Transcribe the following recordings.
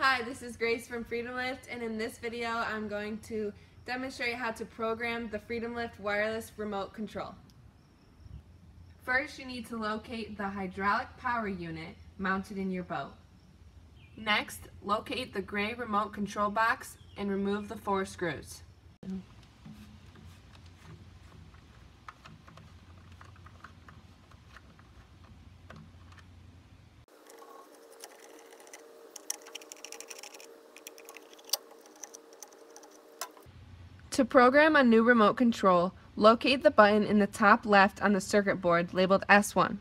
Hi, this is Grace from FreedomLift, and in this video I'm going to demonstrate how to program the FreedomLift wireless remote control. First, you need to locate the hydraulic power unit mounted in your boat. Next, locate the gray remote control box and remove the 4 screws. To program a new remote control, locate the button in the top left on the circuit board labeled S1.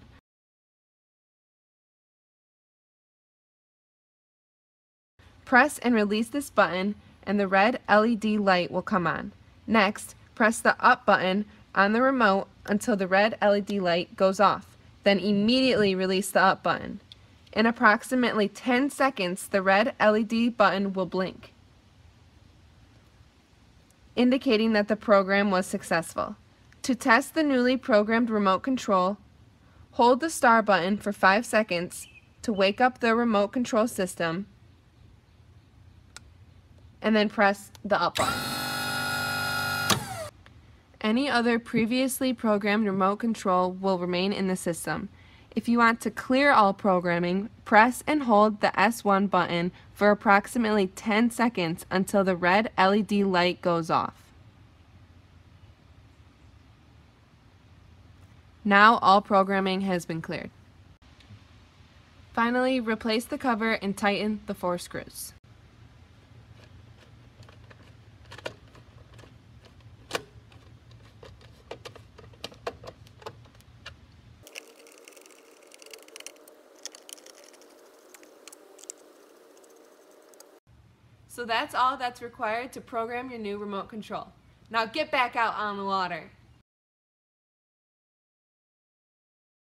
Press and release this button and the red LED light will come on. Next, press the up button on the remote until the red LED light goes off. Then immediately release the up button. In approximately 10 seconds, the red LED button will blink, indicating that the program was successful. To test the newly programmed remote control, hold the star button for 5 seconds to wake up the remote control system, and then press the up button. Any other previously programmed remote control will remain in the system. If you want to clear all programming, press and hold the S1 button for approximately 10 seconds until the red LED light goes off. Now all programming has been cleared. Finally, replace the cover and tighten the 4 screws. So that's all that's required to program your new remote control. Now get back out on the water.